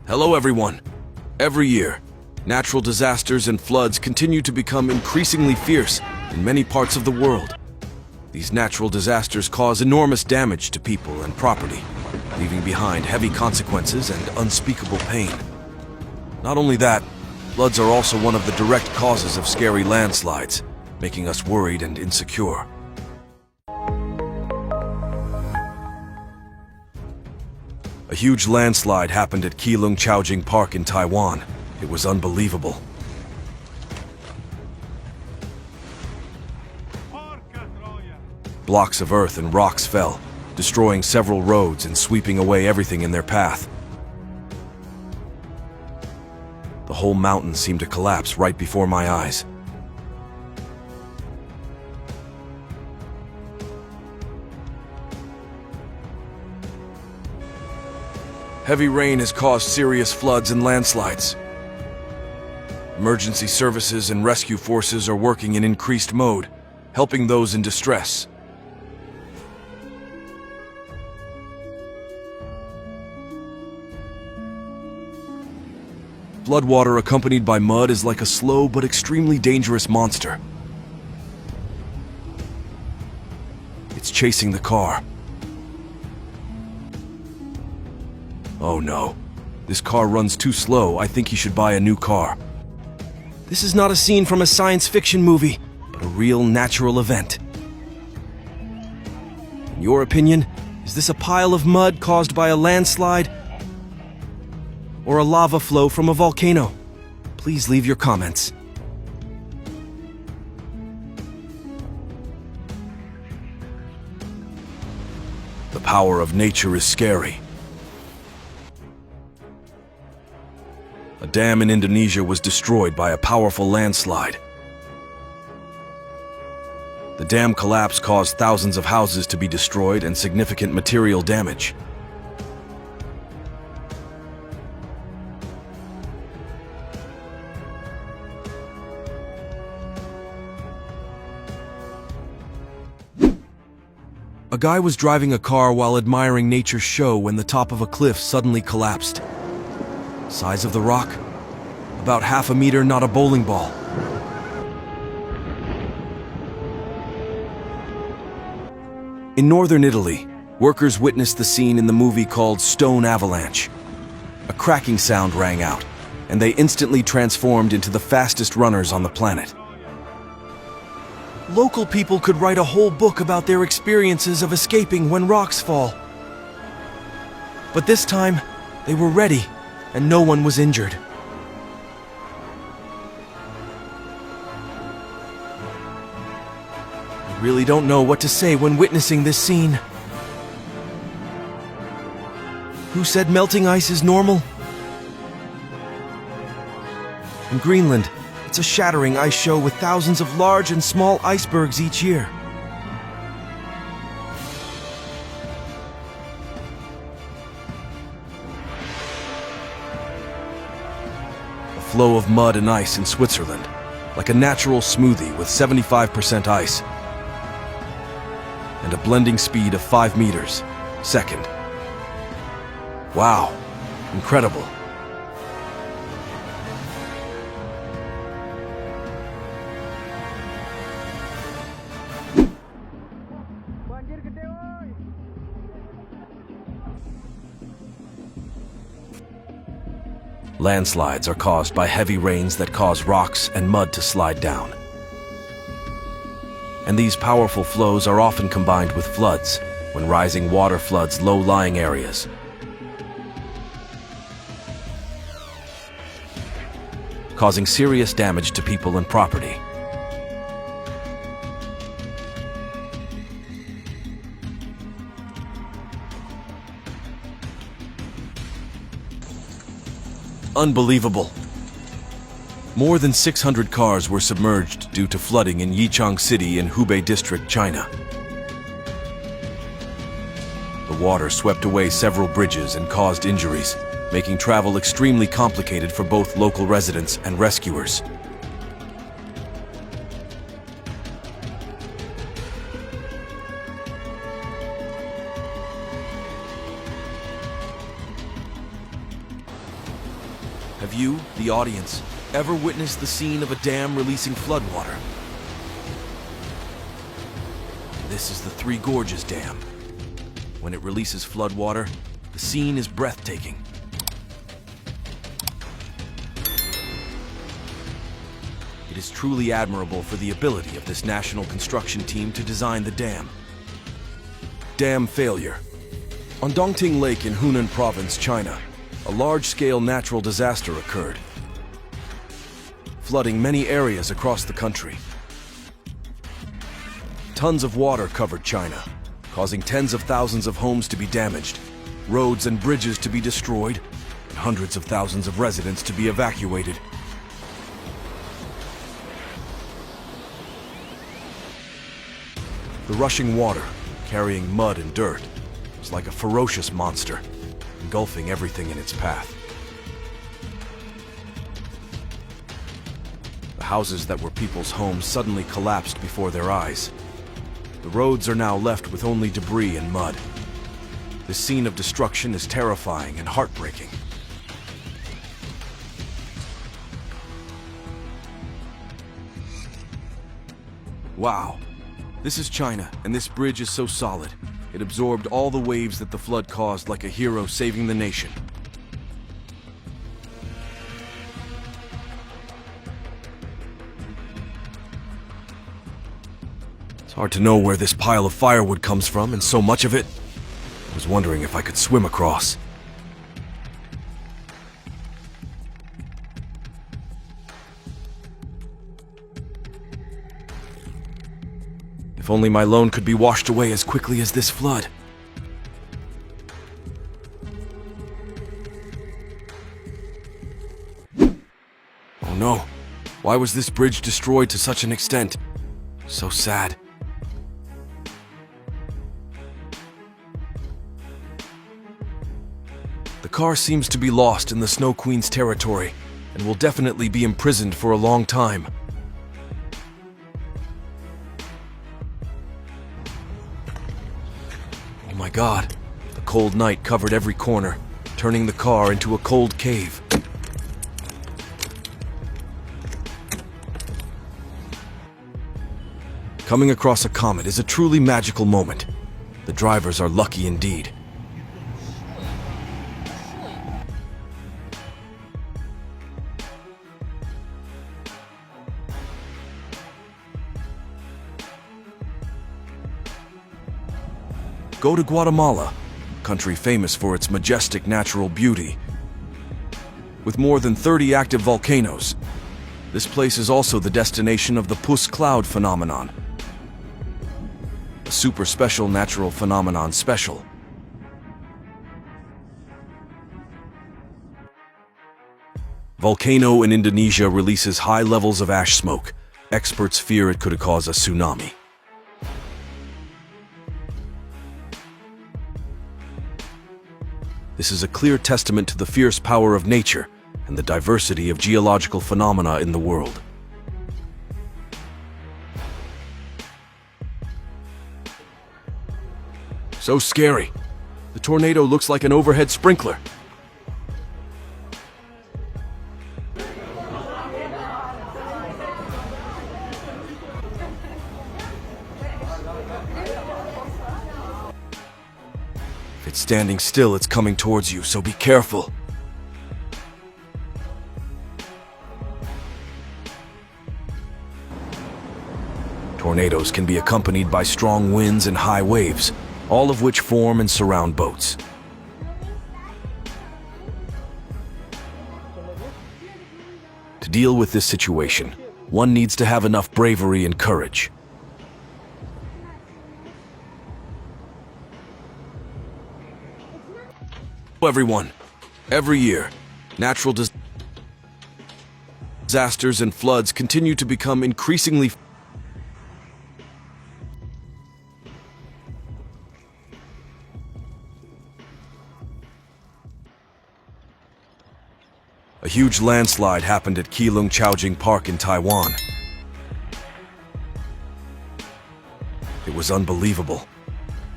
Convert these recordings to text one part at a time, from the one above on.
Hello everyone. Every year, natural disasters and floods continue to become increasingly fierce in many parts of the world. These natural disasters cause enormous damage to people and property, leaving behind heavy consequences and unspeakable pain. Not only that, floods are also one of the direct causes of scary landslides, making us worried and insecure. A huge landslide happened at Keelung Chaojing Park in Taiwan. It was unbelievable. Blocks of earth and rocks fell, destroying several roads and sweeping away everything in their path. The whole mountain seemed to collapse right before my eyes. Heavy rain has caused serious floods and landslides. Emergency services and rescue forces are working in increased mode, helping those in distress. Floodwater accompanied by mud is like a slow but extremely dangerous monster. It's chasing the car. Oh no, this car runs too slow. I think he should buy a new car. This is not a scene from a science fiction movie, but a real natural event. In your opinion, is this a pile of mud caused by a landslide or a lava flow from a volcano? Please leave your comments. The power of nature is scary. A dam in Indonesia was destroyed by a powerful landslide. The dam collapse caused thousands of houses to be destroyed and significant material damage. A guy was driving a car while admiring nature's show when the top of a cliff suddenly collapsed. Size of the rock? About half a meter, not a bowling ball. In northern Italy, workers witnessed the scene in the movie called Stone Avalanche. A cracking sound rang out, and they instantly transformed into the fastest runners on the planet. Local people could write a whole book about their experiences of escaping when rocks fall. But this time, they were ready, and no one was injured. I really don't know what to say when witnessing this scene. Who said melting ice is normal? In Greenland, it's a shattering ice show with thousands of large and small icebergs each year. A flow of mud and ice in Switzerland, like a natural smoothie with 75% ice and a blending speed of 5 meters a second. Wow, incredible. Landslides are caused by heavy rains that cause rocks and mud to slide down. And these powerful flows are often combined with floods, when rising water floods low-lying areas. Causing serious damage to people and property. Unbelievable. More than 600 cars were submerged due to flooding in Yichang City in Hubei District, China. The water swept away several bridges and caused injuries, making travel extremely complicated for both local residents and rescuers. Have you, the audience, ever witnessed the scene of a dam releasing floodwater? This is the Three Gorges Dam. When it releases floodwater, the scene is breathtaking. It is truly admirable for the ability of this national construction team to design the dam. Dam failure. On Dongting Lake in Hunan Province, China, a large-scale natural disaster occurred, flooding many areas across the country. Tons of water covered China, causing tens of thousands of homes to be damaged, roads and bridges to be destroyed, and hundreds of thousands of residents to be evacuated. The rushing water, carrying mud and dirt, was like a ferocious monster, engulfing everything in its path. The houses that were people's homes suddenly collapsed before their eyes. The roads are now left with only debris and mud. This scene of destruction is terrifying and heartbreaking. Wow. This is China, and this bridge is so solid. It absorbed all the waves that the flood caused like a hero saving the nation. It's hard to know where this pile of firewood comes from, and so much of it. I was wondering if I could swim across. If only my loan could be washed away as quickly as this flood. Oh no, why was this bridge destroyed to such an extent? So sad. The car seems to be lost in the Snow Queen's territory and will definitely be imprisoned for a long time. Oh my God, the cold night covered every corner, turning the car into a cold cave. Coming across a comet is a truly magical moment. The drivers are lucky indeed. Go to Guatemala, a country famous for its majestic natural beauty. With more than 30 active volcanoes, this place is also the destination of the Puss Cloud phenomenon, a super special natural phenomenon special. Volcano in Indonesia releases high levels of ash smoke. Experts fear it could cause a tsunami. This is a clear testament to the fierce power of nature and the diversity of geological phenomena in the world. So scary. The tornado looks like an overhead sprinkler. If it's standing still, it's coming towards you, so be careful. Tornadoes can be accompanied by strong winds and high waves, all of which form and surround boats. To deal with this situation, one needs to have enough bravery and courage. Everyone, every year, natural disasters and floods continue to become increasingly A huge landslide happened at Keelung Chaojing Park in Taiwan. It was unbelievable.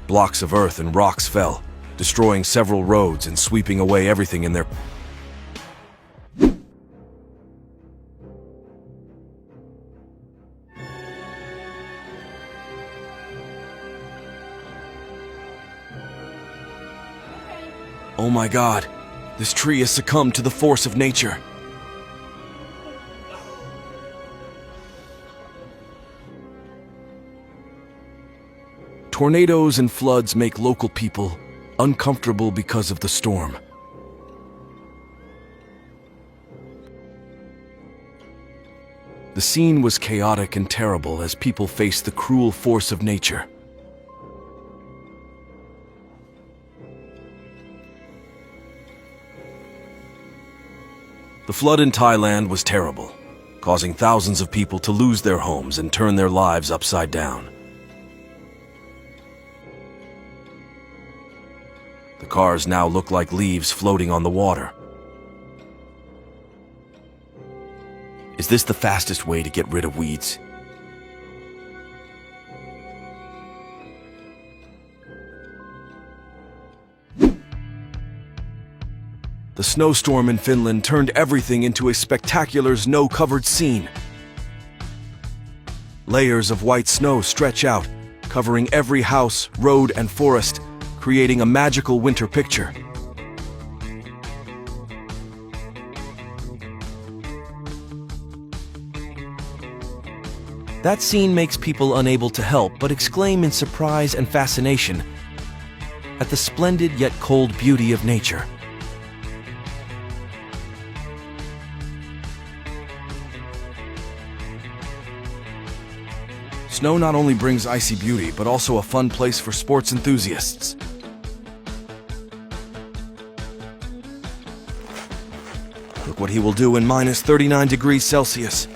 Blocks of earth and rocks fell, destroying several roads and sweeping away everything in their Oh my God, this tree has succumbed to the force of nature. Tornadoes and floods make local people uncomfortable because of the storm. The scene was chaotic and terrible as people faced the cruel force of nature. The flood in Thailand was terrible, causing thousands of people to lose their homes and turn their lives upside down. The cars now look like leaves floating on the water. Is this the fastest way to get rid of weeds? The snowstorm in Finland turned everything into a spectacular snow-covered scene. Layers of white snow stretch out, covering every house, road, and forest, creating a magical winter picture. That scene makes people unable to help but exclaim in surprise and fascination at the splendid yet cold beauty of nature. Snow not only brings icy beauty, but also a fun place for sports enthusiasts. Look what he will do in minus 39 degrees Celsius.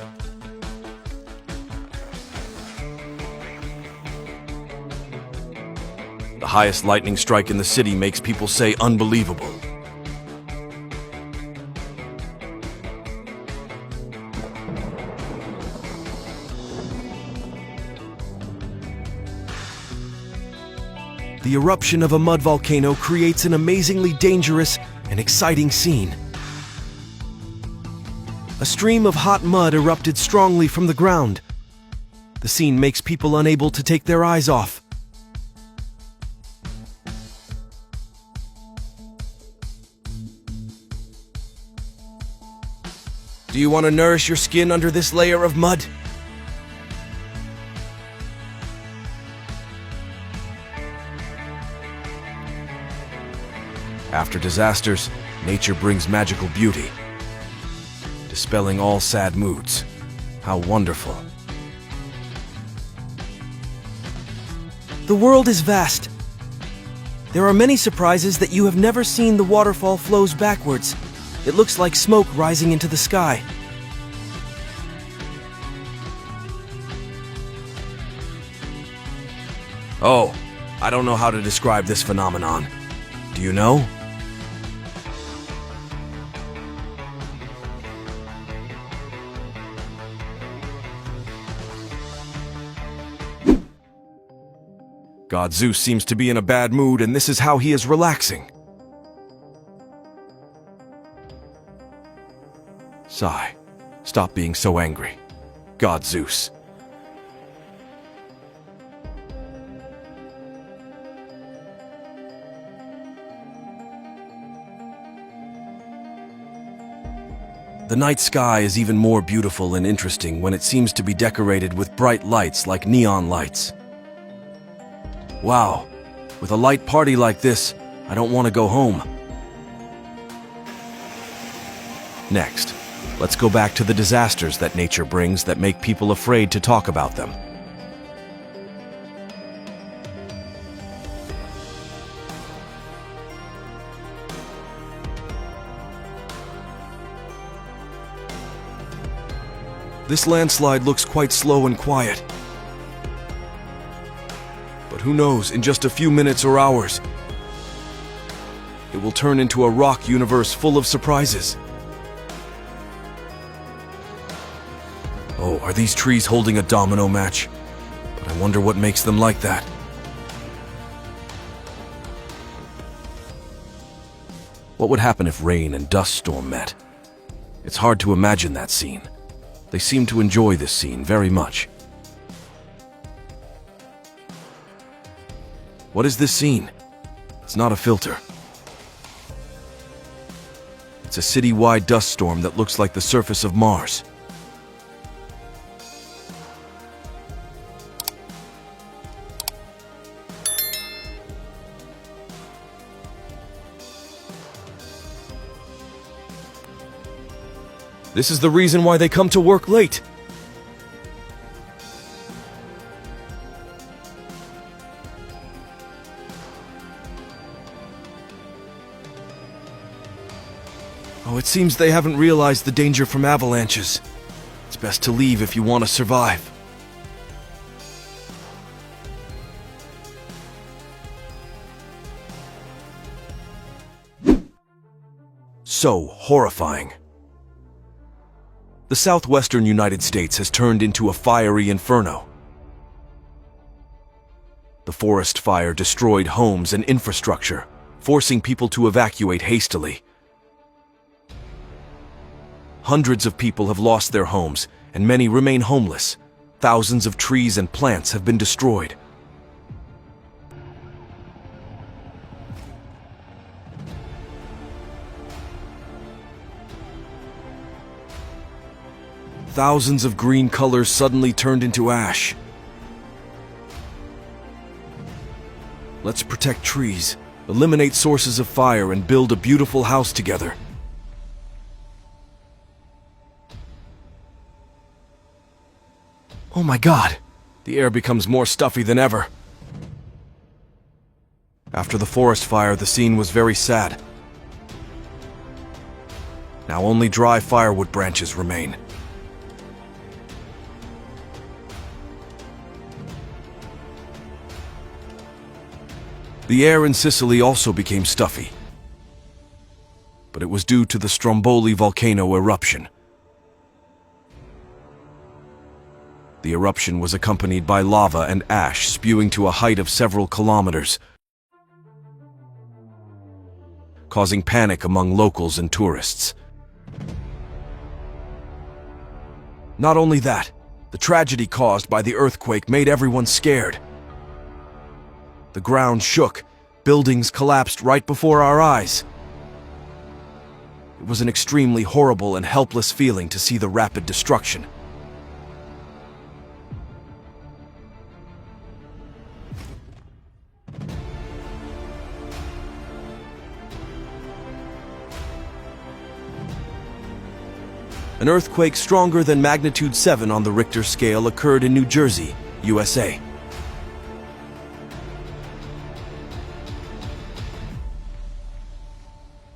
The highest lightning strike in the city makes people say unbelievable. The eruption of a mud volcano creates an amazingly dangerous and exciting scene. A stream of hot mud erupted strongly from the ground. The scene makes people unable to take their eyes off. Do you want to nourish your skin under this layer of mud? After disasters, nature brings magical beauty, dispelling all sad moods. How wonderful. The world is vast. There are many surprises that you have never seen. The waterfall flows backwards. It looks like smoke rising into the sky. Oh, I don't know how to describe this phenomenon. Do you know? God Zeus seems to be in a bad mood, and this is how he is relaxing. Sigh. Stop being so angry. God Zeus. The night sky is even more beautiful and interesting when it seems to be decorated with bright lights like neon lights. Wow, with a light party like this, I don't want to go home. Next, let's go back to the disasters that nature brings that make people afraid to talk about them. This landslide looks quite slow and quiet. But who knows, in just a few minutes or hours, it will turn into a rock universe full of surprises. Oh, are these trees holding a domino match? But I wonder what makes them like that. What would happen if rain and dust storm met? It's hard to imagine that scene. They seem to enjoy this scene very much. What is this scene? It's not a filter. It's a city-wide dust storm that looks like the surface of Mars. This is the reason why they come to work late. Oh, it seems they haven't realized the danger from avalanches. It's best to leave if you want to survive. So horrifying. The southwestern United States has turned into a fiery inferno. The forest fire destroyed homes and infrastructure, forcing people to evacuate hastily. Hundreds of people have lost their homes, and many remain homeless. Thousands of trees and plants have been destroyed. Thousands of green colors suddenly turned into ash. Let's protect trees, eliminate sources of fire, and build a beautiful house together. Oh my God! The air becomes more stuffy than ever. After the forest fire, the scene was very sad. Now only dry firewood branches remain. The air in Sicily also became stuffy, but it was due to the Stromboli volcano eruption. The eruption was accompanied by lava and ash spewing to a height of several kilometers, causing panic among locals and tourists. Not only that, the tragedy caused by the earthquake made everyone scared. The ground shook, buildings collapsed right before our eyes. It was an extremely horrible and helpless feeling to see the rapid destruction. An earthquake stronger than magnitude 7 on the Richter scale occurred in New Jersey, USA.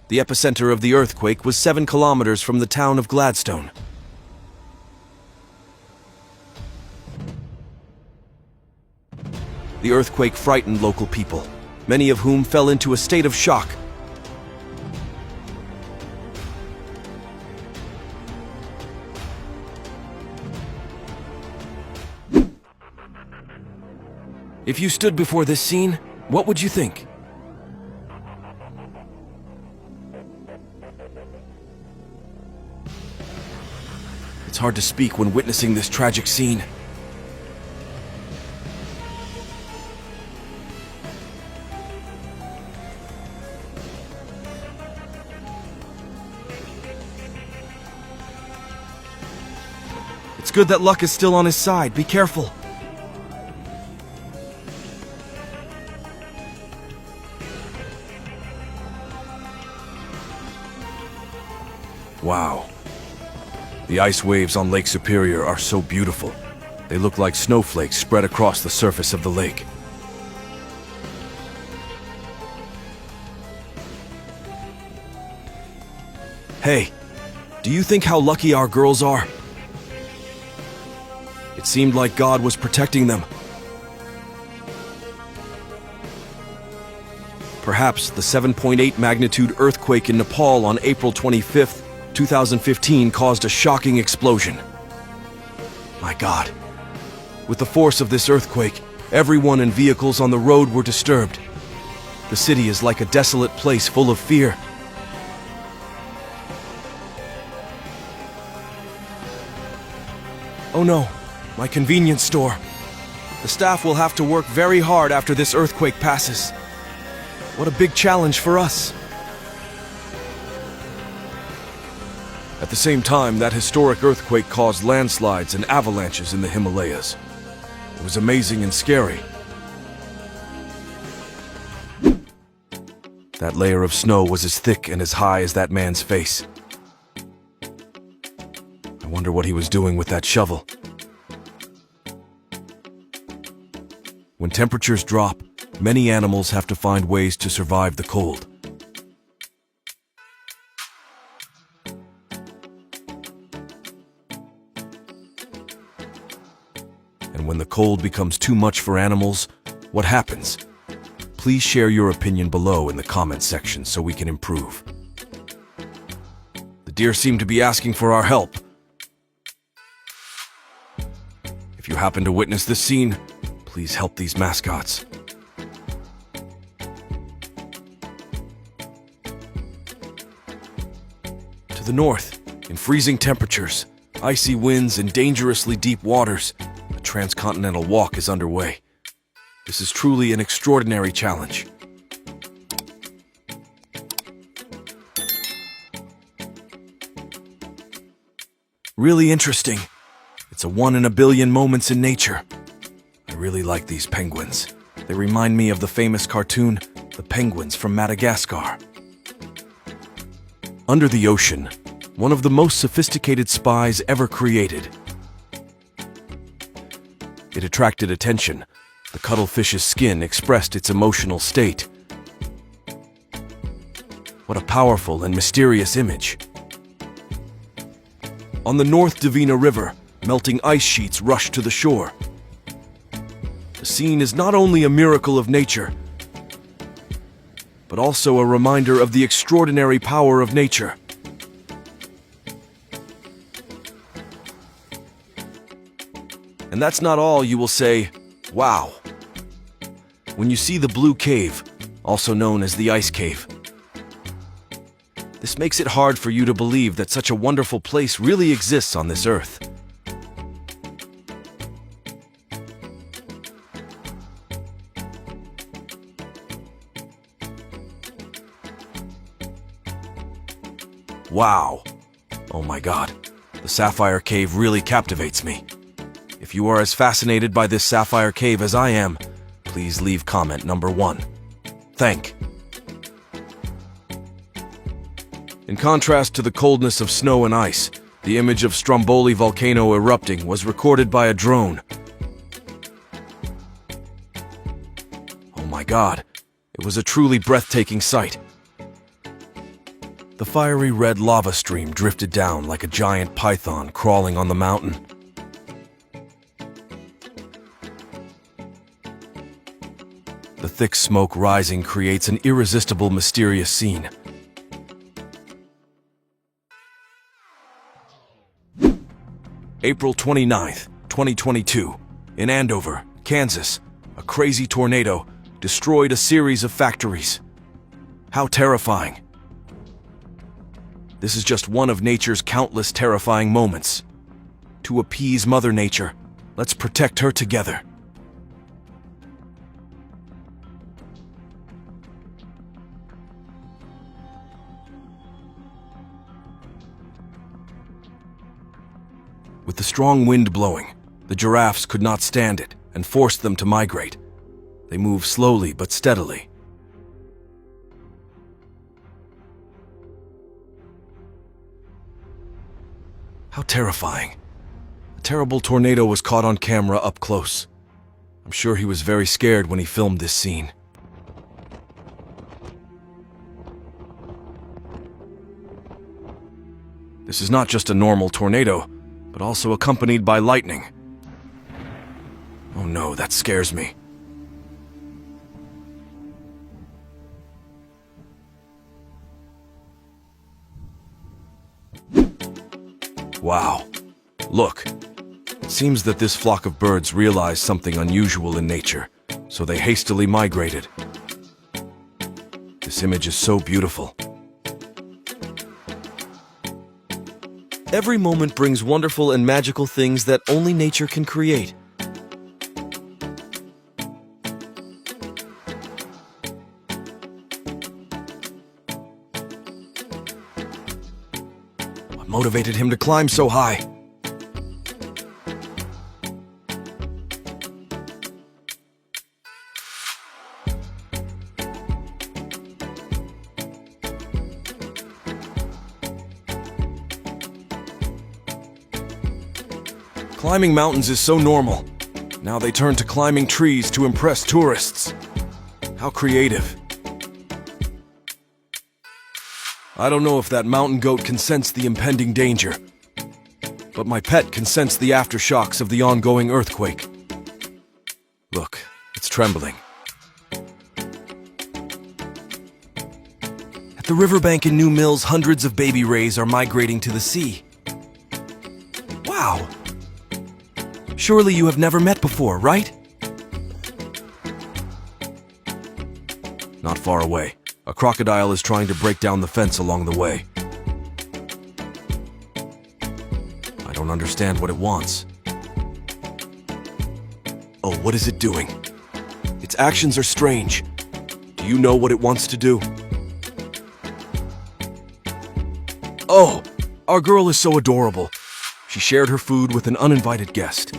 The epicenter of the earthquake was 7 kilometers from the town of Gladstone. The earthquake frightened local people, many of whom fell into a state of shock. If you stood before this scene, what would you think? It's hard to speak when witnessing this tragic scene. It's good that luck is still on his side. Be careful. Wow. The ice waves on Lake Superior are so beautiful. They look like snowflakes spread across the surface of the lake. Hey, do you think how lucky our girls are? It seemed like God was protecting them. Perhaps the 7.8 magnitude earthquake in Nepal on April 25th, 2015 caused a shocking explosion. My God. With the force of this earthquake, everyone and vehicles on the road were disturbed. The city is like a desolate place full of fear. Oh no, my convenience store. The staff will have to work very hard after this earthquake passes. What a big challenge for us. At the same time, that historic earthquake caused landslides and avalanches in the Himalayas. It was amazing and scary. That layer of snow was as thick and as high as that man's face. I wonder what he was doing with that shovel. When temperatures drop, many animals have to find ways to survive the cold. And when the cold becomes too much for animals, what happens? Please share your opinion below in the comments section so we can improve. The deer seem to be asking for our help. If you happen to witness this scene, please help these mascots. To the north, in freezing temperatures, icy winds, and dangerously deep waters, a transcontinental walk is underway. This is truly an extraordinary challenge. Really interesting. It's a 1 in a billion moments in nature. I really like these penguins. They remind me of the famous cartoon, The Penguins from Madagascar. Under the ocean, one of the most sophisticated spies ever created. It attracted attention. The cuttlefish's skin expressed its emotional state. What a powerful and mysterious image. On the North Davina River, melting ice sheets rush to the shore. The scene is not only a miracle of nature, but also a reminder of the extraordinary power of nature. And that's not all. You will say, wow, when you see the Blue Cave, also known as the Ice Cave. This makes it hard for you to believe that such a wonderful place really exists on this earth. Wow! Oh my God, the Sapphire Cave really captivates me. If you are as fascinated by this Sapphire Cave as I am, please leave comment number 1. Thank. In contrast to the coldness of snow and ice, the image of Stromboli volcano erupting was recorded by a drone. Oh my God, it was a truly breathtaking sight. The fiery red lava stream drifted down like a giant python crawling on the mountain. The thick smoke rising creates an irresistible, mysterious scene. April 29th, 2022, in Andover, Kansas, a crazy tornado destroyed a series of factories. How terrifying. This is just one of nature's countless terrifying moments. To appease Mother Nature, let's protect her together. With the strong wind blowing, the giraffes could not stand it and forced them to migrate. They moved slowly but steadily. How terrifying. A terrible tornado was caught on camera up close. I'm sure he was very scared when he filmed this scene. This is not just a normal tornado, but also accompanied by lightning. Oh no, that scares me. Wow. Look. It seems that this flock of birds realized something unusual in nature, so they hastily migrated. This image is so beautiful. Every moment brings wonderful and magical things that only nature can create. What motivated him to climb so high? Climbing mountains is so normal. Now they turn to climbing trees to impress tourists. How creative. I don't know if that mountain goat can sense the impending danger, but my pet can sense the aftershocks of the ongoing earthquake. Look, it's trembling. At the riverbank in New Mills, hundreds of baby rays are migrating to the sea. Wow! Surely you have never met before, right? Not far away, a crocodile is trying to break down the fence along the way. I don't understand what it wants. Oh, what is it doing? Its actions are strange. Do you know what it wants to do? Oh, our girl is so adorable. She shared her food with an uninvited guest.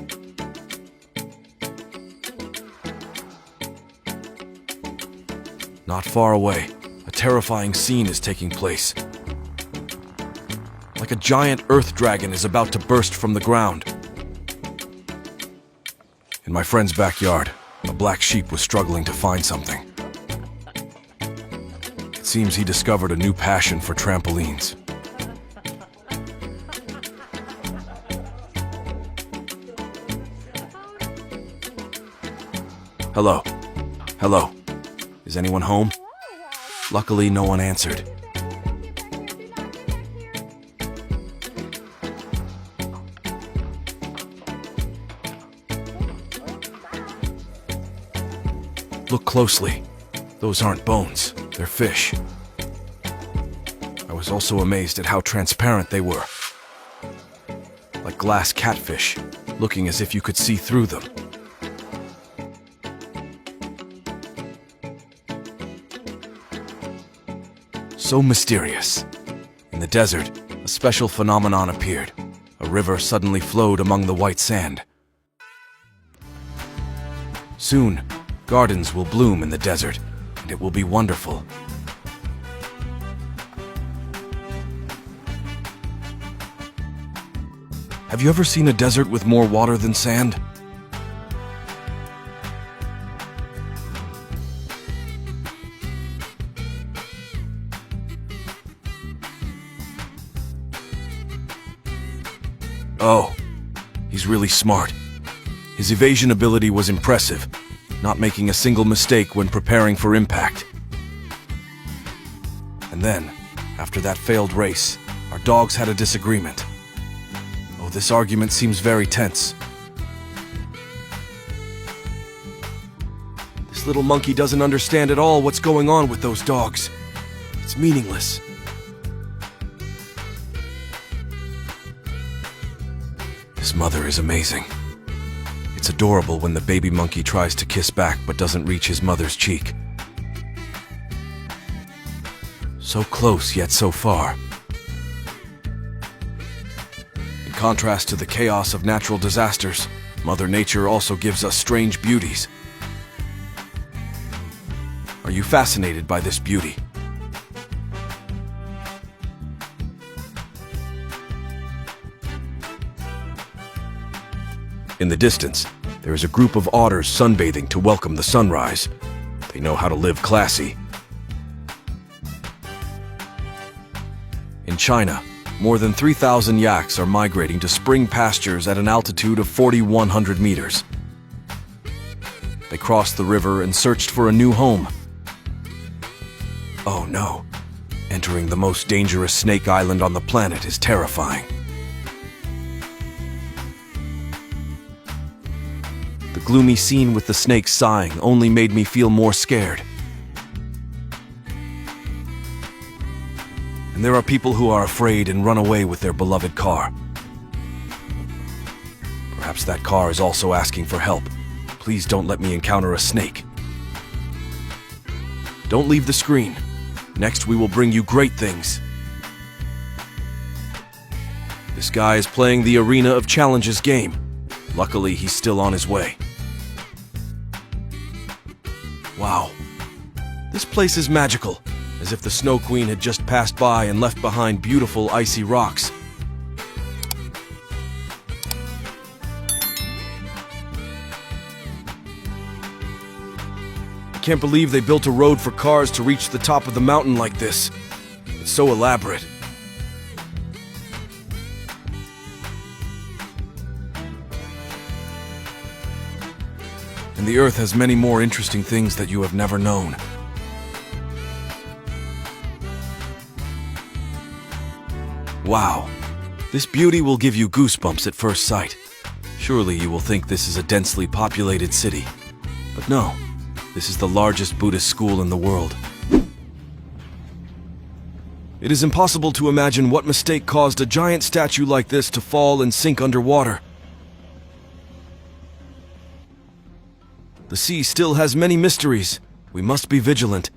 Not far away, a terrifying scene is taking place. Like a giant earth dragon is about to burst from the ground. In my friend's backyard, a black sheep was struggling to find something. It seems he discovered a new passion for trampolines. Hello. Hello. Is anyone home? Luckily, no one answered. Look closely. Those aren't bones, they're fish. I was also amazed at how transparent they were. Like glass catfish, looking as if you could see through them. So mysterious. In the desert, a special phenomenon appeared. A river suddenly flowed among the white sand. Soon, gardens will bloom in the desert, and it will be wonderful. Have you ever seen a desert with more water than sand? Oh, he's really smart. His evasion ability was impressive, not making a single mistake when preparing for impact. And then, after that failed race, our dogs had a disagreement. Oh, this argument seems very tense. This little monkey doesn't understand at all what's going on with those dogs. It's meaningless. His mother is amazing. It's adorable when the baby monkey tries to kiss back but doesn't reach his mother's cheek. So close yet so far. In contrast to the chaos of natural disasters, Mother Nature also gives us strange beauties. Are you fascinated by this beauty? In the distance, there is a group of otters sunbathing to welcome the sunrise. They know how to live classy. In China, more than 3,000 yaks are migrating to spring pastures at an altitude of 4,100 meters. They crossed the river and searched for a new home. Oh no, entering the most dangerous snake island on the planet is terrifying. The gloomy scene with the snakes sighing only made me feel more scared. And there are people who are afraid and run away with their beloved car. Perhaps that car is also asking for help. Please don't let me encounter a snake. Don't leave the screen. Next, we will bring you great things. This guy is playing the Arena of Challenges game. Luckily, he's still on his way. Wow. This place is magical, as if the Snow Queen had just passed by and left behind beautiful icy rocks. I can't believe they built a road for cars to reach the top of the mountain like this. It's so elaborate. And the Earth has many more interesting things that you have never known. Wow, this beauty will give you goosebumps at first sight. Surely you will think this is a densely populated city. But no, this is the largest Buddhist school in the world. It is impossible to imagine what mistake caused a giant statue like this to fall and sink underwater. The sea still has many mysteries. We must be vigilant.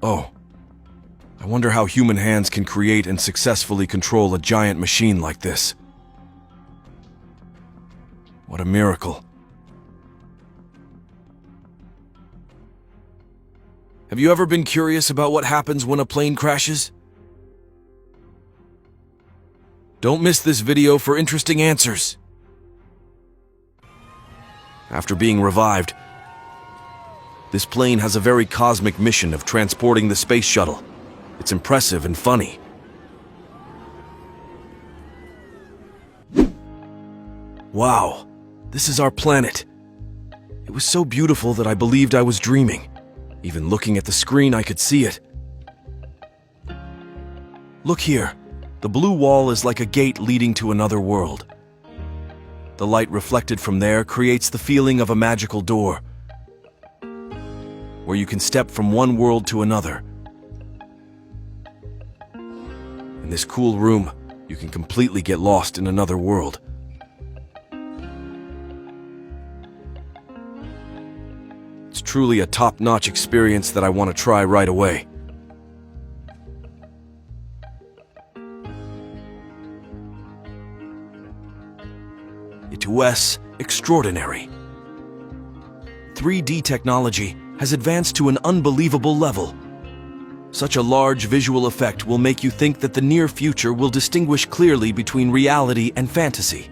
Oh, I wonder how human hands can create and successfully control a giant machine like this. What a miracle. Have you ever been curious about what happens when a plane crashes? Don't miss this video for interesting answers. After being revived, this plane has a very cosmic mission of transporting the space shuttle. It's impressive and funny. Wow, this is our planet. It was so beautiful that I believed I was dreaming. Even looking at the screen, I could see it. Look here. The blue wall is like a gate leading to another world. The light reflected from there creates the feeling of a magical door, where you can step from one world to another. In this cool room, you can completely get lost in another world. It's truly a top-notch experience that I want to try right away. It was extraordinary. 3D technology has advanced to an unbelievable level. Such a large visual effect will make you think that the near future will distinguish clearly between reality and fantasy.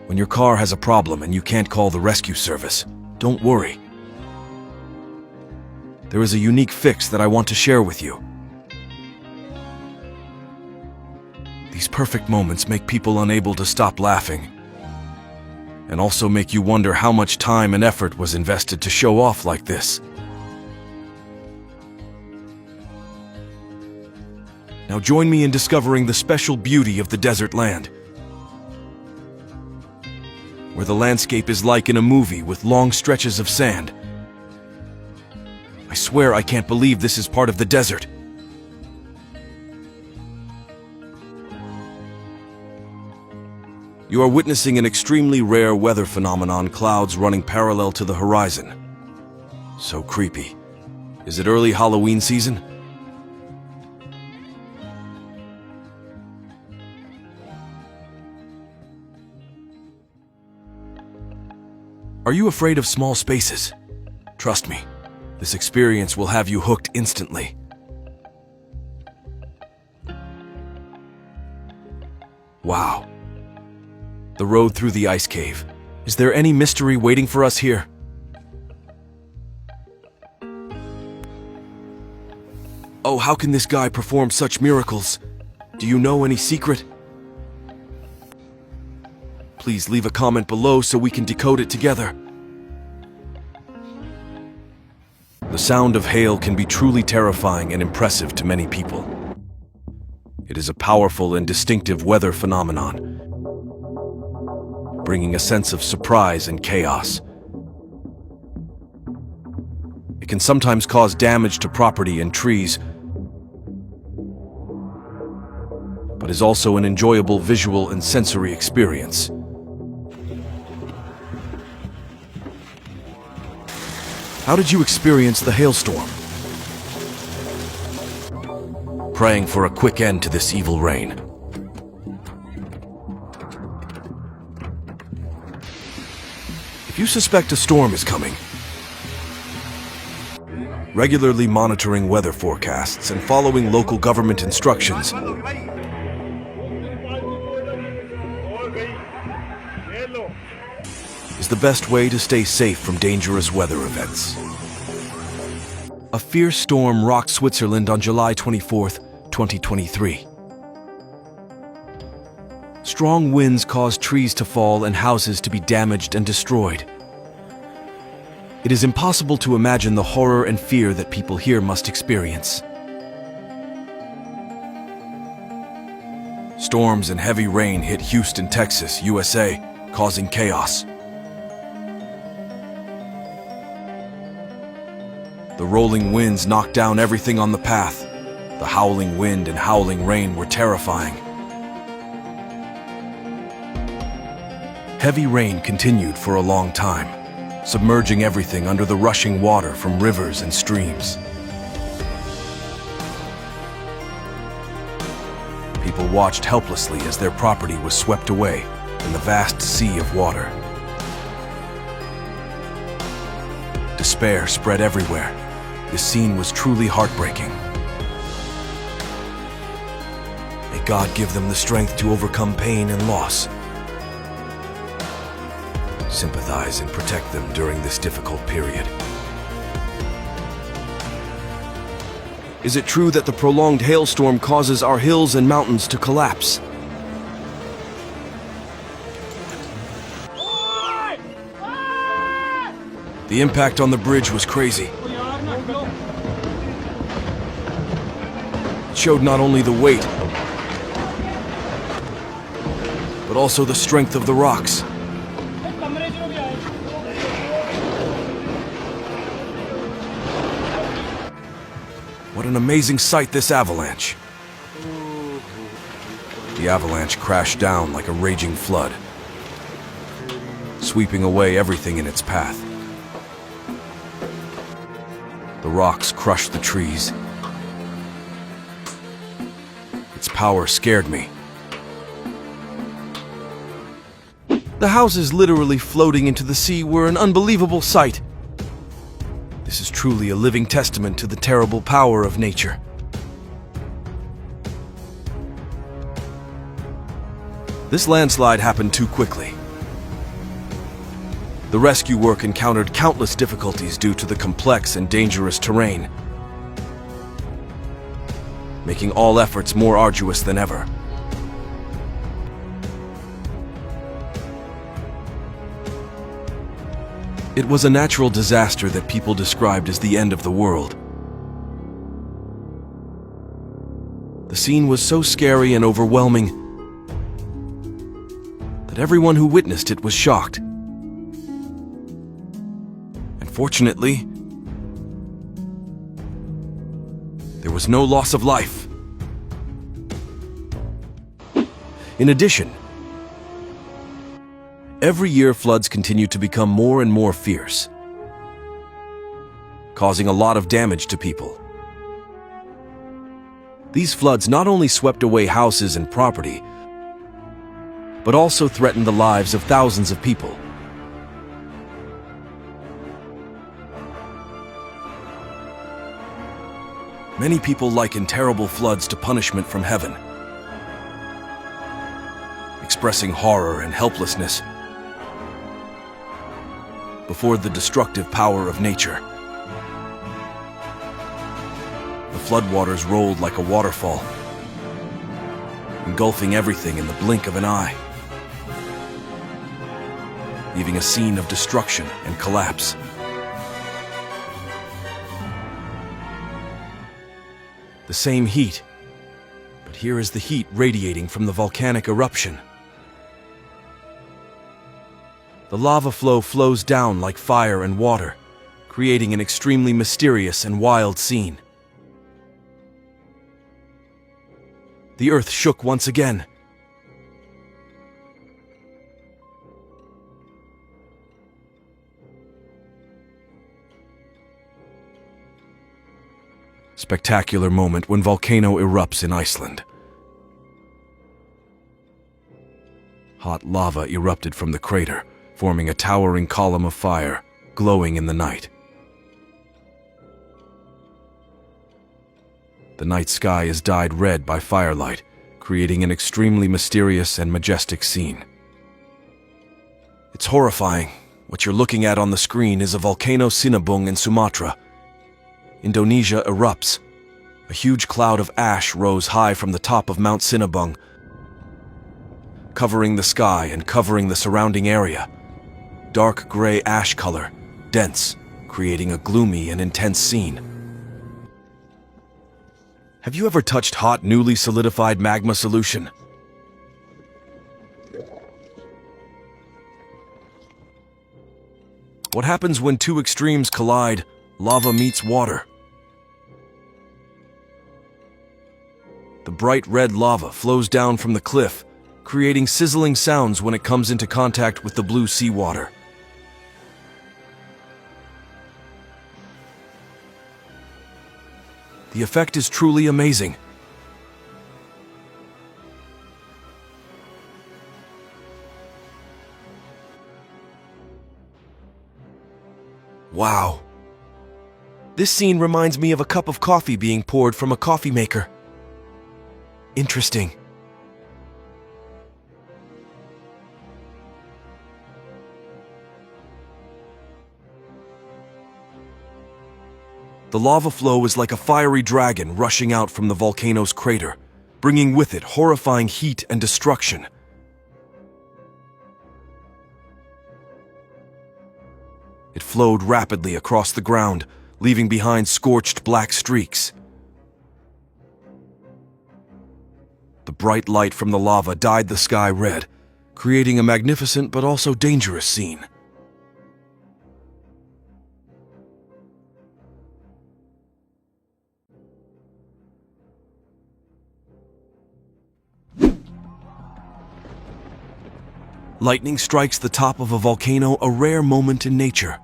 When your car has a problem and you can't call the rescue service, don't worry. There is a unique fix that I want to share with you. These perfect moments make people unable to stop laughing, and also make you wonder how much time and effort was invested to show off like this. Now join me in discovering the special beauty of the desert land, where the landscape is like in a movie with long stretches of sand. I swear I can't believe this is part of the desert. You are witnessing an extremely rare weather phenomenon, clouds running parallel to the horizon. So creepy. Is it early Halloween season? Are you afraid of small spaces? Trust me, this experience will have you hooked instantly. Wow. The road through the ice cave. Is there any mystery waiting for us here? Oh, how can this guy perform such miracles? Do you know any secret? Please leave a comment below so we can decode it together. The sound of hail can be truly terrifying and impressive to many people. It is a powerful and distinctive weather phenomenon, bringing a sense of surprise and chaos. It can sometimes cause damage to property and trees, but is also an enjoyable visual and sensory experience. How did you experience the hailstorm? Praying for a quick end to this evil rain. If you suspect a storm is coming, regularly monitoring weather forecasts and following local government instructions is the best way to stay safe from dangerous weather events. A fierce storm rocked Switzerland on July 24th, 2023. Strong winds caused trees to fall and houses to be damaged and destroyed. It is impossible to imagine the horror and fear that people here must experience. Storms and heavy rain hit Houston, Texas, USA, causing chaos. The rolling winds knocked down everything on the path. The howling wind and howling rain were terrifying. Heavy rain continued for a long time, submerging everything under the rushing water from rivers and streams. People watched helplessly as their property was swept away in the vast sea of water. Despair spread everywhere. This scene was truly heartbreaking. May God give them the strength to overcome pain and loss. Sympathize and protect them during this difficult period. Is it true that the prolonged hailstorm causes our hills and mountains to collapse? The impact on the bridge was crazy. It showed not only the weight, but also the strength of the rocks. What an amazing sight, this avalanche. The avalanche crashed down like a raging flood, sweeping away everything in its path. The rocks crushed the trees. Its power scared me. The houses literally floating into the sea were an unbelievable sight. This is truly a living testament to the terrible power of nature. This landslide happened too quickly. The rescue work encountered countless difficulties due to the complex and dangerous terrain, making all efforts more arduous than ever. It was a natural disaster that people described as the end of the world. The scene was so scary and overwhelming that everyone who witnessed it was shocked. And fortunately, there was no loss of life. In addition, every year floods continue to become more and more fierce, causing a lot of damage to people. These floods not only swept away houses and property, but also threatened the lives of thousands of people. Many people liken terrible floods to punishment from heaven, expressing horror and helplessness before the destructive power of nature. The floodwaters rolled like a waterfall, engulfing everything in the blink of an eye, leaving a scene of destruction and collapse. The same heat, but here is the heat radiating from the volcanic eruption. The lava flow flows down like fire and water, creating an extremely mysterious and wild scene. The earth shook once again. Spectacular moment when volcano erupts in Iceland. Hot lava erupted from the crater, forming a towering column of fire, glowing in the night. The night sky is dyed red by firelight, creating an extremely mysterious and majestic scene. It's horrifying. What you're looking at on the screen is a volcano Sinabung in Sumatra. Indonesia erupts. A huge cloud of ash rose high from the top of Mount Sinabung, covering the sky and covering the surrounding area. Dark gray ash color, dense, creating a gloomy and intense scene. Have you ever touched hot, newly solidified magma solution? What happens when two extremes collide? Lava meets water. The bright red lava flows down from the cliff, creating sizzling sounds when it comes into contact with the blue seawater. The effect is truly amazing. Wow. This scene reminds me of a cup of coffee being poured from a coffee maker. Interesting. The lava flow is like a fiery dragon rushing out from the volcano's crater, bringing with it horrifying heat and destruction. It flowed rapidly across the ground, leaving behind scorched black streaks. The bright light from the lava dyed the sky red, creating a magnificent but also dangerous scene. Lightning strikes the top of a volcano, a rare moment in nature.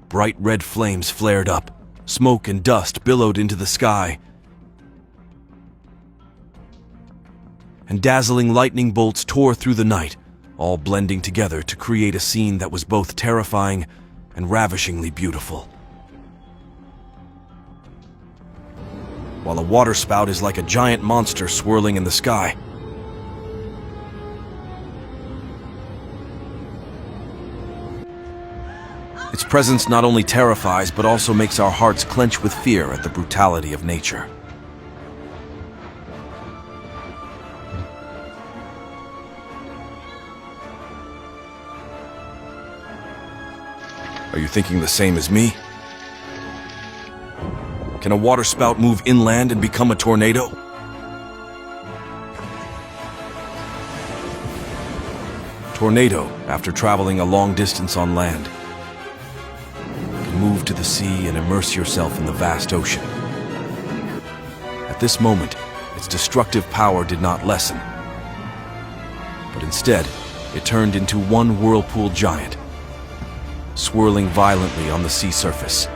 Bright red flames flared up, smoke and dust billowed into the sky, and dazzling lightning bolts tore through the night, all blending together to create a scene that was both terrifying and ravishingly beautiful. While a waterspout is like a giant monster swirling in the sky. Its presence not only terrifies, but also makes our hearts clench with fear at the brutality of nature. Are you thinking the same as me? Can a waterspout move inland and become a tornado? Tornado, after traveling a long distance on land, move to the sea and immerse yourself in the vast ocean. At this moment, its destructive power did not lessen, but instead, it turned into one whirlpool giant, swirling violently on the sea surface.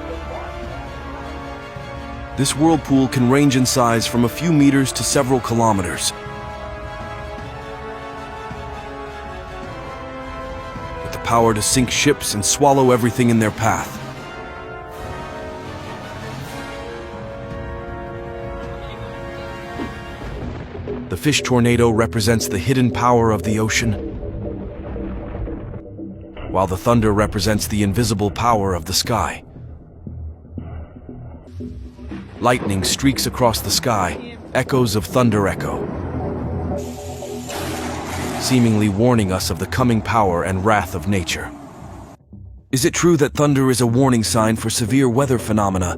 This whirlpool can range in size from a few meters to several kilometers. With the power to sink ships and swallow everything in their path. The fish tornado represents the hidden power of the ocean, while the thunder represents the invisible power of the sky. Lightning streaks across the sky, echoes of thunder echo, seemingly warning us of the coming power and wrath of nature. Is it true that thunder is a warning sign for severe weather phenomena,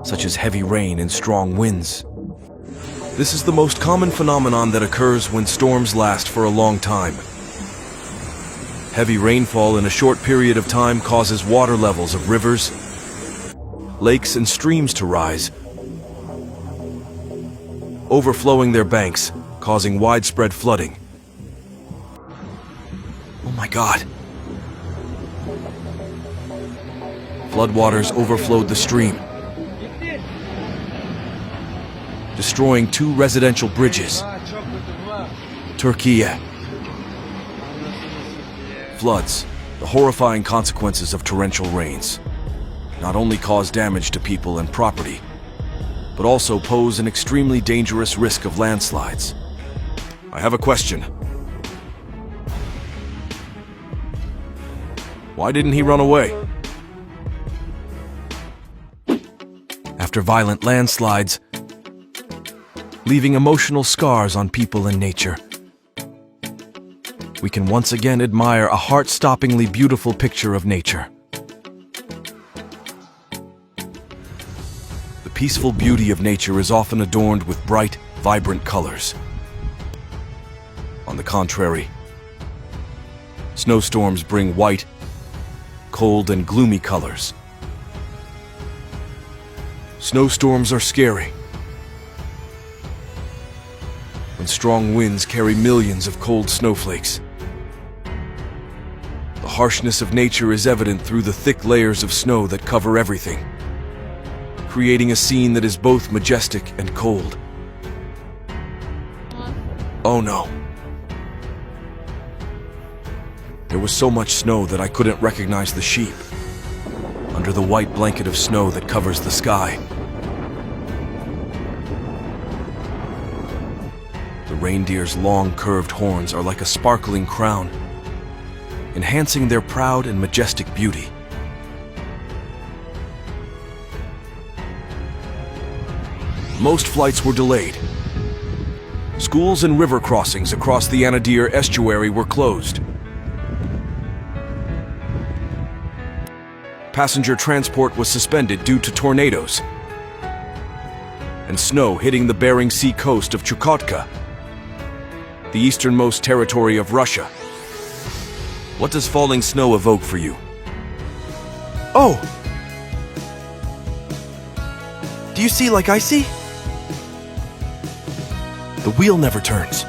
such as heavy rain and strong winds? This is the most common phenomenon that occurs when storms last for a long time. Heavy rainfall in a short period of time causes water levels of rivers, lakes, and streams to rise, overflowing their banks, causing widespread flooding. Oh my God! Floodwaters overflowed the stream, destroying 2 residential bridges. Turkey. Floods, the horrifying consequences of torrential rains, not only cause damage to people and property, but also pose an extremely dangerous risk of landslides. I have a question. Why didn't he run away? After violent landslides, leaving emotional scars on people and nature, we can once again admire a heart-stoppingly beautiful picture of nature. The peaceful beauty of nature is often adorned with bright, vibrant colors. On the contrary, snowstorms bring white, cold, and gloomy colors. Snowstorms are scary. When strong winds carry millions of cold snowflakes, the harshness of nature is evident through the thick layers of snow that cover everything, creating a scene that is both majestic and cold. Oh no. There was so much snow that I couldn't recognize the sheep under the white blanket of snow that covers the sky. The reindeer's long, curved horns are like a sparkling crown, enhancing their proud and majestic beauty. Most flights were delayed. Schools and river crossings across the Anadir estuary were closed. Passenger transport was suspended due to tornadoes and snow hitting the Bering Sea coast of Chukotka, the easternmost territory of Russia. What does falling snow evoke for you? Oh! Do you see like I see? The wheel never turns.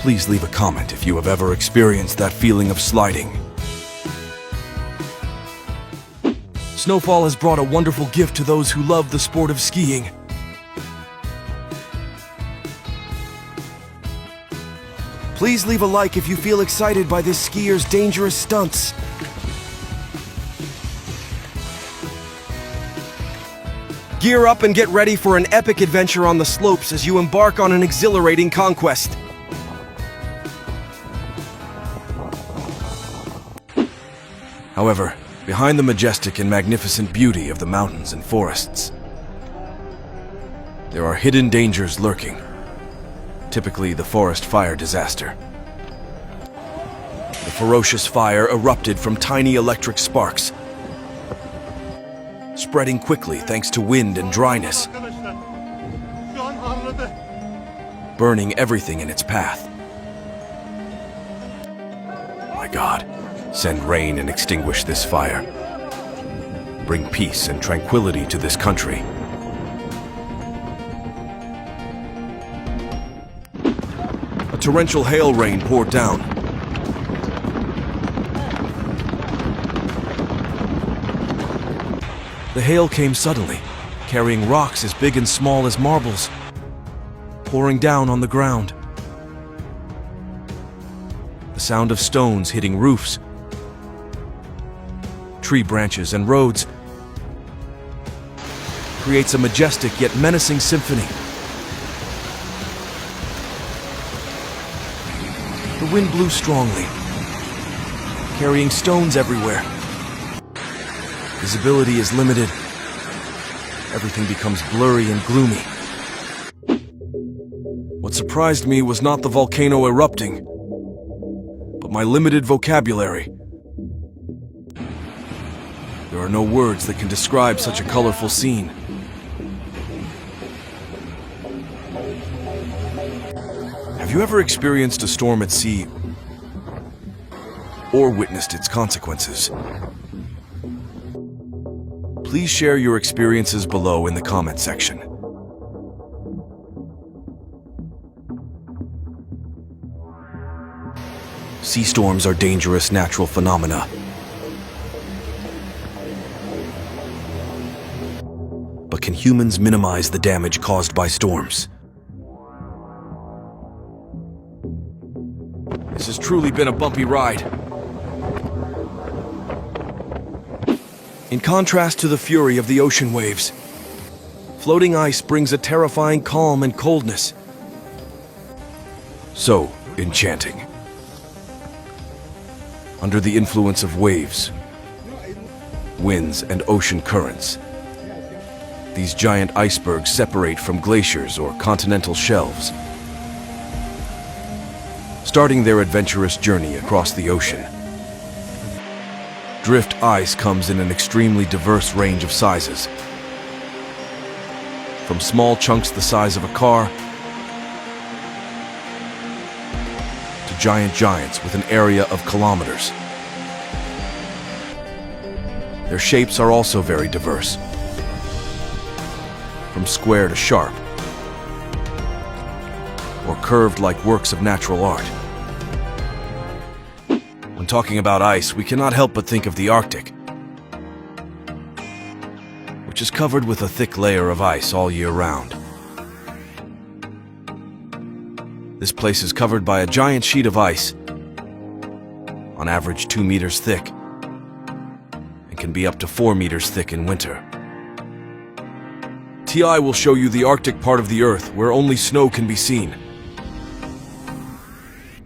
Please leave a comment if you have ever experienced that feeling of sliding. Snowfall has brought a wonderful gift to those who love the sport of skiing. Please leave a like if you feel excited by this skier's dangerous stunts. Gear up and get ready for an epic adventure on the slopes as you embark on an exhilarating conquest. However, behind the majestic and magnificent beauty of the mountains and forests, there are hidden dangers lurking, typically the forest fire disaster. The ferocious fire erupted from tiny electric sparks, spreading quickly thanks to wind and dryness, burning everything in its path. My God, send rain and extinguish this fire. Bring peace and tranquility to this country. A torrential hail rain poured down. The hail came suddenly, carrying rocks as big and small as marbles, pouring down on the ground. The sound of stones hitting roofs, tree branches, and roads creates a majestic yet menacing symphony. The wind blew strongly, carrying stones everywhere. Visibility is limited. Everything becomes blurry and gloomy. What surprised me was not the volcano erupting, but my limited vocabulary. There are no words that can describe such a colorful scene. Have you ever experienced a storm at sea or witnessed its consequences? Please share your experiences below in the comment section. Sea storms are dangerous natural phenomena. can humans minimize the damage caused by storms? This has truly been a bumpy ride. In contrast to the fury of the ocean waves, floating ice brings a terrifying calm and coldness. So enchanting. Under the influence of waves, winds, and ocean currents, these giant icebergs separate from glaciers or continental shelves, starting their adventurous journey across the ocean. Drift ice comes in an extremely diverse range of sizes, from small chunks the size of a car to giants with an area of kilometers. Their shapes are also very diverse, from square to sharp, or curved like works of natural art. When talking about ice, we cannot help but think of the Arctic, which is covered with a thick layer of ice all year round. This place is covered by a giant sheet of ice, on average 2 meters thick, and can be up to 4 meters thick in winter. TI will show you the Arctic part of the Earth where only snow can be seen.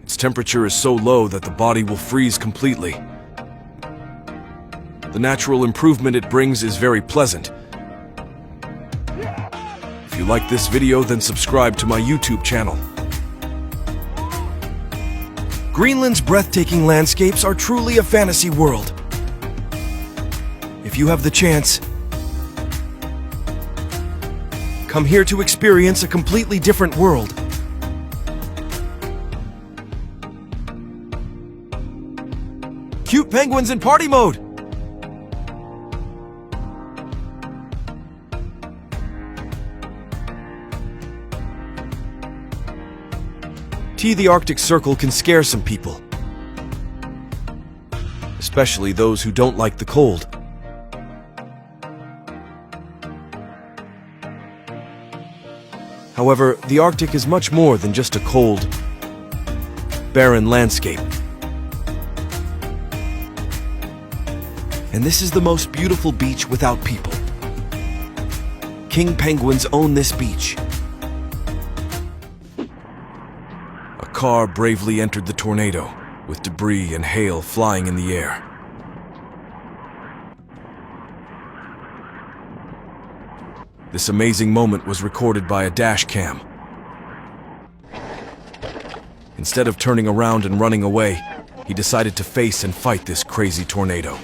Its temperature is so low that the body will freeze completely. The natural improvement it brings is very pleasant. If you like this video, then subscribe to my YouTube channel. Greenland's breathtaking landscapes are truly a fantasy world. If you have the chance, come here to experience a completely different world. Cute penguins in party mode! The Arctic Circle can scare some people, especially those who don't like the cold. However, the Arctic is much more than just a cold, barren landscape. And this is the most beautiful beach without people. King penguins own this beach. A car bravely entered the tornado, with debris and hail flying in the air. This amazing moment was recorded by a dash cam. Instead of turning around and running away, he decided to face and fight this crazy tornado.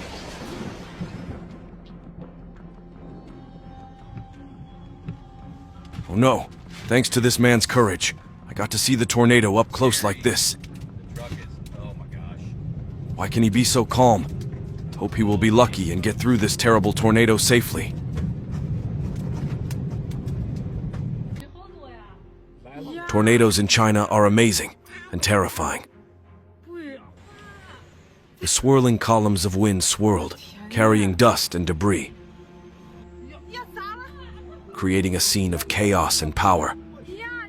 Oh no, thanks to this man's courage, I got to see the tornado up close like this. Oh my gosh. Why can he be so calm? Hope he will be lucky and get through this terrible tornado safely. Tornadoes in China are amazing and terrifying. The swirling columns of wind swirled, carrying dust and debris, creating a scene of chaos and power.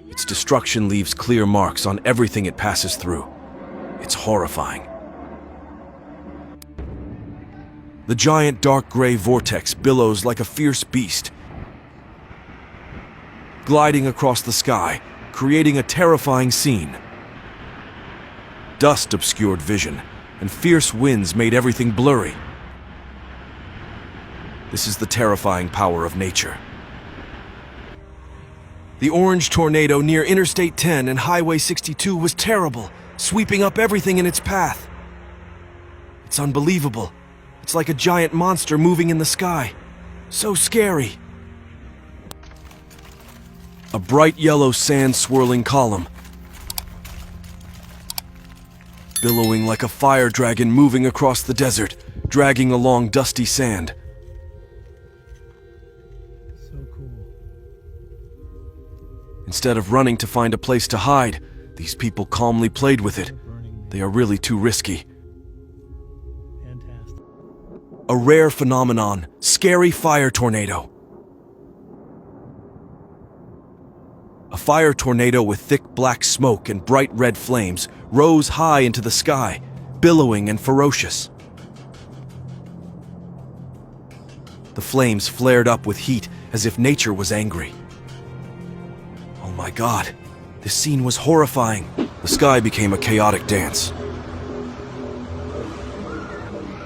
Its destruction leaves clear marks on everything it passes through. It's horrifying. The giant dark gray vortex billows like a fierce beast, gliding across the sky, creating a terrifying scene. Dust obscured vision, and fierce winds made everything blurry. This is the terrifying power of nature. The orange tornado near Interstate 10 and Highway 62 was terrible, sweeping up everything in its path. It's unbelievable. It's like a giant monster moving in the sky. So scary. A bright yellow sand-swirling column, billowing like a fire dragon moving across the desert, dragging along dusty sand. Instead of running to find a place to hide, these people calmly played with it. They are really too risky. A rare phenomenon, scary fire tornado. A fire tornado with thick black smoke and bright red flames rose high into the sky, billowing and ferocious. The flames flared up with heat as if nature was angry. Oh my God, this scene was horrifying. The sky became a chaotic dance,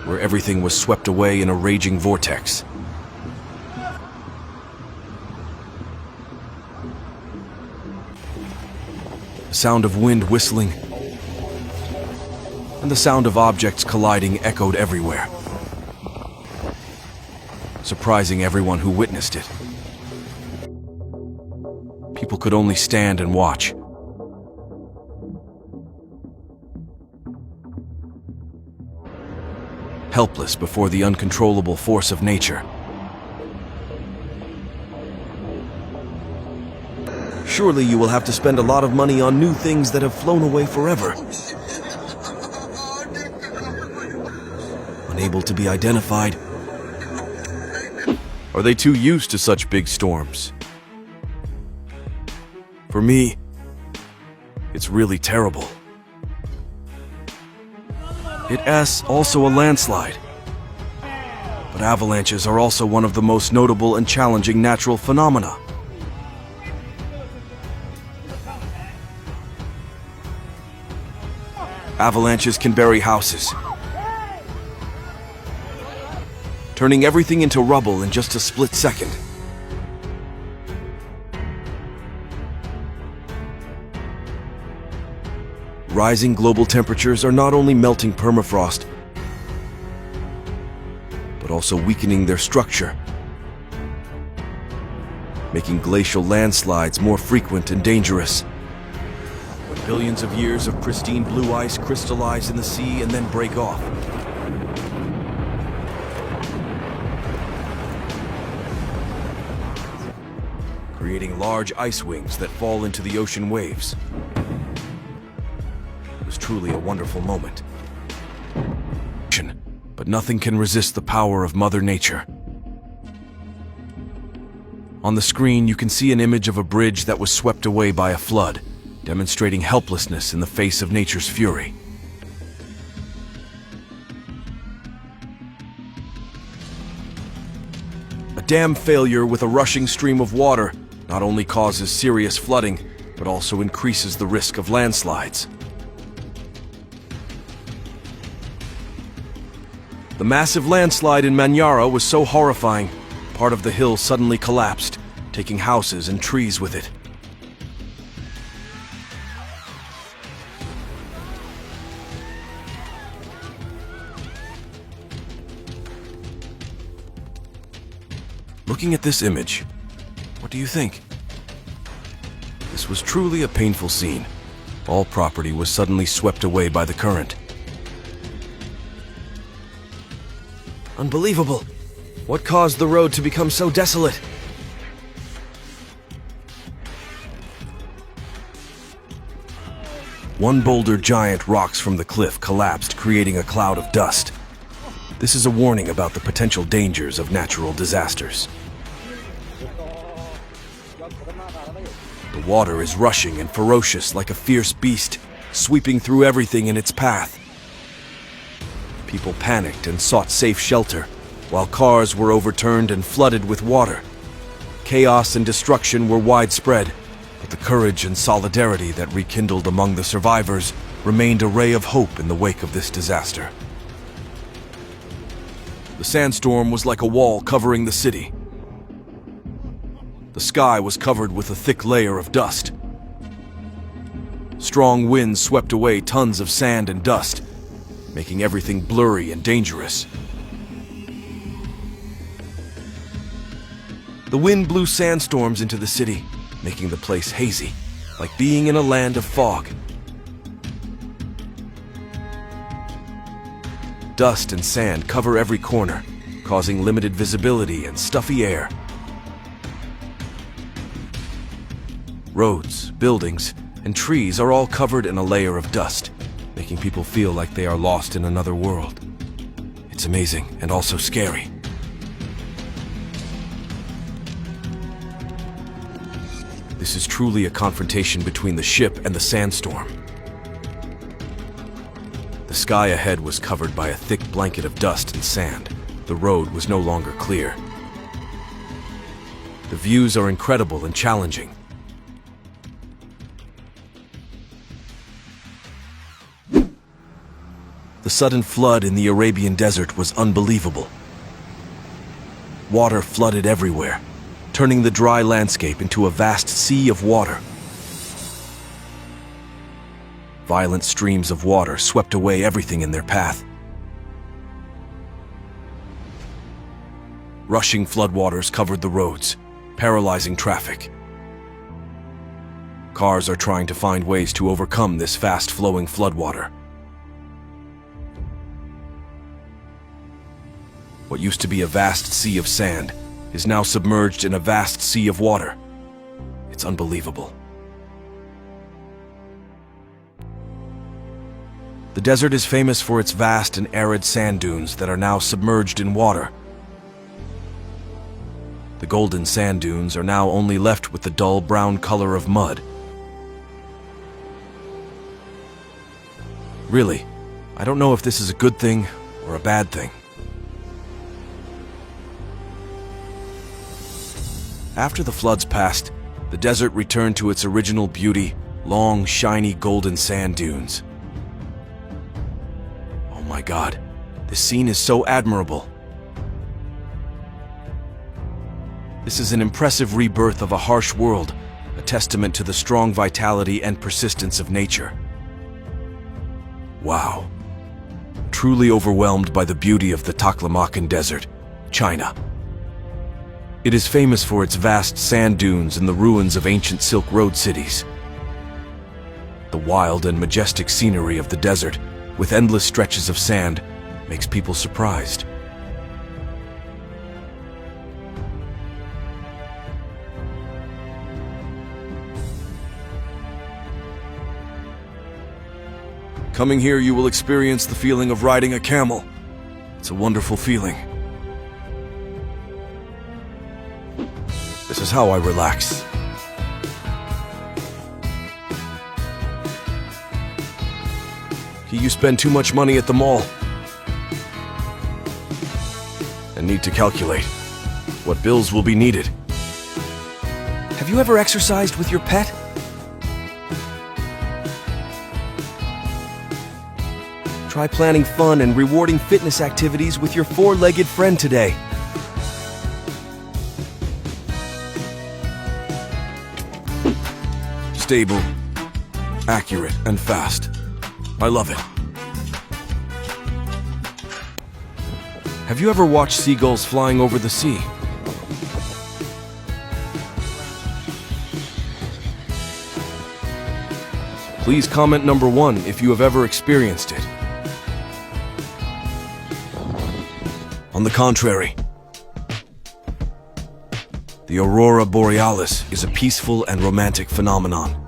where everything was swept away in a raging vortex. The sound of wind whistling and the sound of objects colliding echoed everywhere, surprising everyone who witnessed it. People could only stand and watch. Helpless before the uncontrollable force of nature. Surely you will have to spend a lot of money on new things that have flown away forever. Unable to be identified. Are they too used to such big storms? For me, it's really terrible. It's also a landslide. But avalanches are also one of the most notable and challenging natural phenomena. Avalanches can bury houses, turning everything into rubble in just a split second. Rising global temperatures are not only melting permafrost, but also weakening their structure, making glacial landslides more frequent and dangerous. When billions of years of pristine blue ice crystallize in the sea and then break off, creating large ice wings that fall into the ocean waves. It was truly a wonderful moment. But nothing can resist the power of Mother Nature. On the screen, you can see an image of a bridge that was swept away by a flood, demonstrating helplessness in the face of nature's fury. A dam failure with a rushing stream of water not only causes serious flooding, but also increases the risk of landslides. The massive landslide in Manyara was so horrifying, part of the hill suddenly collapsed, taking houses and trees with it. Looking at this image, what do you think? This was truly a painful scene. All property was suddenly swept away by the current. Unbelievable! What caused the road to become so desolate? One boulder giant rocks from the cliff collapsed, creating a cloud of dust. This is a warning about the potential dangers of natural disasters. The water is rushing and ferocious like a fierce beast, sweeping through everything in its path. People panicked and sought safe shelter, while cars were overturned and flooded with water. Chaos and destruction were widespread, but the courage and solidarity that rekindled among the survivors remained a ray of hope in the wake of this disaster. The sandstorm was like a wall covering the city. The sky was covered with a thick layer of dust. Strong winds swept away tons of sand and dust, making everything blurry and dangerous. The wind blew sandstorms into the city, making the place hazy, like being in a land of fog. Dust and sand cover every corner, causing limited visibility and stuffy air. Roads, buildings, and trees are all covered in a layer of dust, making people feel like they are lost in another world. It's amazing and also scary. This This is truly a confrontation between the ship and the sandstorm. The sky ahead was covered by a thick blanket of dust and sand. The road was no longer clear. The views are incredible and challenging. The sudden flood in the Arabian desert was unbelievable. Water flooded everywhere, turning the dry landscape into a vast sea of water. Violent streams of water swept away everything in their path. Rushing floodwaters covered the roads, paralyzing traffic. Cars are trying to find ways to overcome this fast-flowing floodwater. What used to be a vast sea of sand is now submerged in a vast sea of water. It's unbelievable. The desert is famous for its vast and arid sand dunes that are now submerged in water. The golden sand dunes are now only left with the dull brown color of mud. Really, I don't know if this is a good thing or a bad thing. After the floods passed, the desert returned to its original beauty, long, shiny golden sand dunes. Oh my God, this scene is so admirable. This is an impressive rebirth of a harsh world, a testament to the strong vitality and persistence of nature. Wow. Truly overwhelmed by the beauty of the Taklamakan Desert, China. It is famous for its vast sand dunes and the ruins of ancient Silk Road cities. The wild and majestic scenery of the desert, with endless stretches of sand, makes people surprised. Coming here, you will experience the feeling of riding a camel. It's a wonderful feeling. This is how I relax. You spend too much money at the mall and need to calculate what bills will be needed. Have you ever exercised with your pet? Try planning fun and rewarding fitness activities with your four-legged friend today. Stable, accurate, and fast. I love it. Have you ever watched seagulls flying over the sea? Please comment number 1 if you have ever experienced it. On the contrary, the aurora borealis is a peaceful and romantic phenomenon.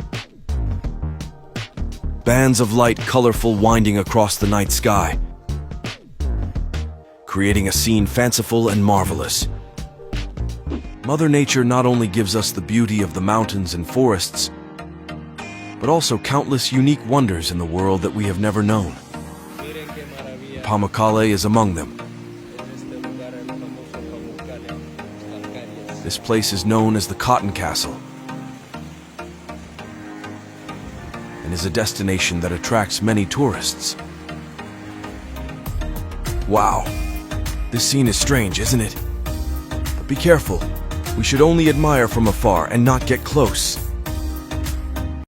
Bands of light colorful winding across the night sky, creating a scene fanciful and marvelous. Mother Nature not only gives us the beauty of the mountains and forests, but also countless unique wonders in the world that we have never known. Pamukkale is among them. This place is known as the Cotton Castle and is a destination that attracts many tourists. Wow, this scene is strange, isn't it? But be careful. We should only admire from afar and not get close.